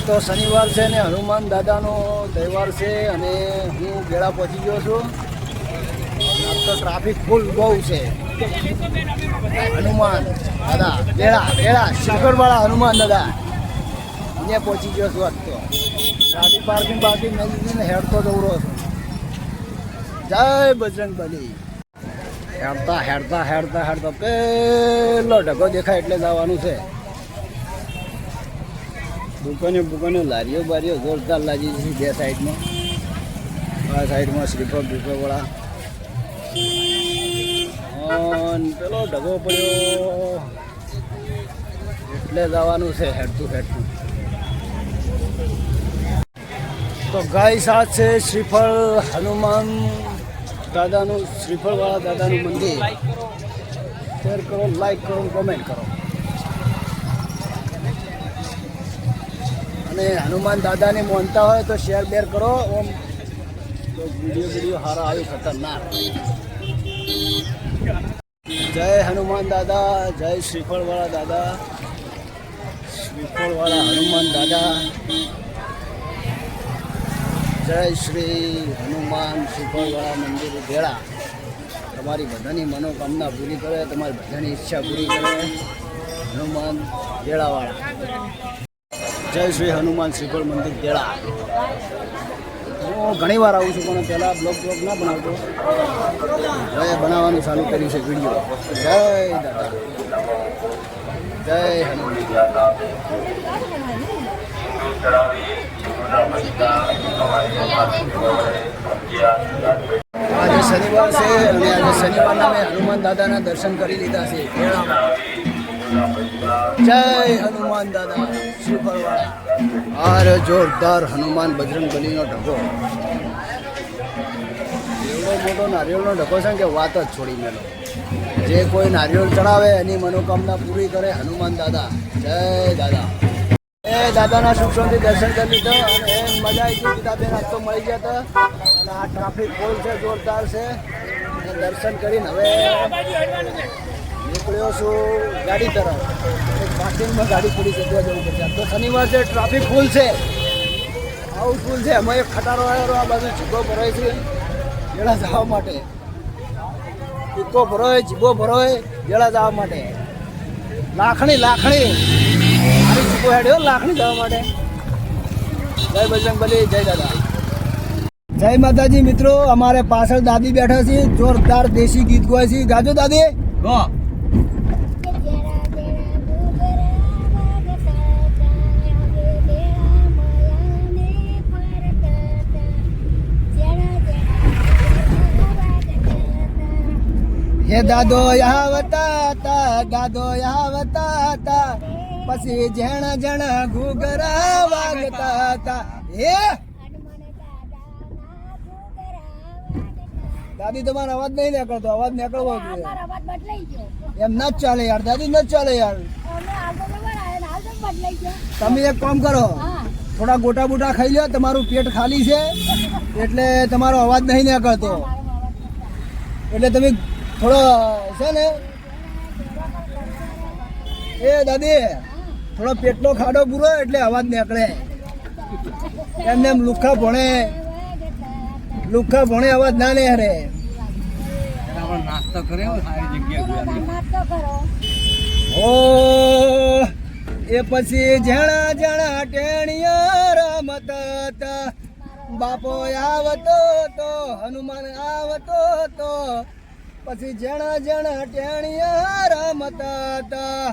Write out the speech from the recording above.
તો શનિવાર છે ને હનુમાન દાદાનો તહેવાર છે અને હું ગેળા પહોંચી ગયો છું. તો ટ્રાફિક ફૂલ બહુ છે. હનુમાન દાદા ગેળા શિખરવાળા હનુમાન દાદા અહીંયા પહોંચી ગયો છું. આજ તો ગાડી પાર્કિંગ મેં દીધીને હેડતો દৌડો છું. જય બજરંગ બલી. હેડતા પેલો ઢગો દેખાય એટલે જવાનું છે. દુકાને લારીઓ બારીઓ જોરદાર લાગી છે બે સાઈડમાં. આ સાઈડમાં શ્રીફળ વાળા પેલો ઢગો પડ્યો એટલે જવાનું છે હેડતું. તો ગાય સાથ છે શ્રીફળ હનુમાન દાદાનું શ્રીફળવાળા દાદાનું મંદિર. શેર કરો, લાઈક કરો, કોમેન્ટ કરો. અને હનુમાન દાદાને માનતા હોય તો શેર બેર કરો. ઓમ તો વિડીયો સારા આવ્યું ખતરનાક. જય હનુમાન દાદા, જય શ્રીફળવાળા દાદા, શ્રીફળવાળા હનુમાન દાદા. જય શ્રી હનુમાન શ્રીફળવાળા મંદિર ગેળા. તમારી બધાની મનોકામના પૂરી કરે, તમારી બધાની ઈચ્છા પૂરી કરે હનુમાન ગેળાવાળા. જય શ્રી હનુમાન શ્રીફળ મંદિર ગેળા. હું ઘણી વાર આવું છું પણ પહેલાં બ્લોગ ના બનાવતો. હવે બનાવવાનું ચાલુ કર્યું છે વિડીયો. જય દાદા, જય હનુમાન. આજે શનિવાર છે અને આજે શનિવારના મેં હનુમાન દાદાના દર્શન કરી લીધા છે ગેળામાં. જય હનુમાન દાદા શ્રીફળવાળા. અરે જોરદાર હનુમાન બજરંગ બલીનો ઢગો. એવડો મોટો નારિયેળનો ઢગો છે કે વાત જ છોડી મેલો. જે કોઈ નારિયેળ ચડાવે એની મનોકામના પૂરી કરે હનુમાન દાદા. જય દાદા. એ દાદાના સુખ શાંતિ દર્શન કરી લીધા અને મજા આવી ગઈ. પિતાબેન આજ તો મળી ગયા હતા અને આ ટ્રાફિક ફૂલ છે, જોરદાર છે. દર્શન કરીને હવે નીકળ્યો છું ગાડી તરફ. પાર્કિંગમાં ગાડી પડી છે, ત્યાં જવું પડશે. તો શનિવાર છે, ટ્રાફિક ફૂલ છે, આવું ફૂલ છે. અમે એક ખટારો આવ્યો આ બાજુ જીભો ભરાય છે ગેળા જવા માટે. ટીકો ભરાય, જીભો ભરાય ગેળા જવા માટે. લાખણી મારી જીભો હેડ્યો લાખણી જવા માટે. જય બજરંગ બલી, જય દાદા. જય માતાજી મિત્રો. અમારે પાછળ દાદી બેઠા છે, જોરદાર દેશી ગીત ગાય છે. ગાજો દાદી. હે દાદો આવતા હતા પછી જણ ઘૂઘરા વાગતા હતા. હે દાદી તમારો અવાજ નહીં નીકળતો, અવાજ નીકળવો જોઈએ. એમ ના જ ચાલે યાર દાદી, ન જ ચાલે યાર. તમે એક કામ કરો, થોડા ગોટા બોટા ખાઈ લો. તમારું પેટ ખાલી છે એટલે તમારો અવાજ નહીં નીકળતો. એટલે તમે થોડો છે ને એ દાદી થોડો પેટનો ખાડો પૂરો એટલે અવાજ નીકળે. એમને એમ લુખ્ખા ભણે અવાજ ના ને હરે. નાસ્તો કરે સારી જગ્યા. ઓ એ પછી જણા ટેણિયા રમતા. બાપો આવતો તો હનુમાન આવતો તો પછી જણા ટેણિયા રમતા.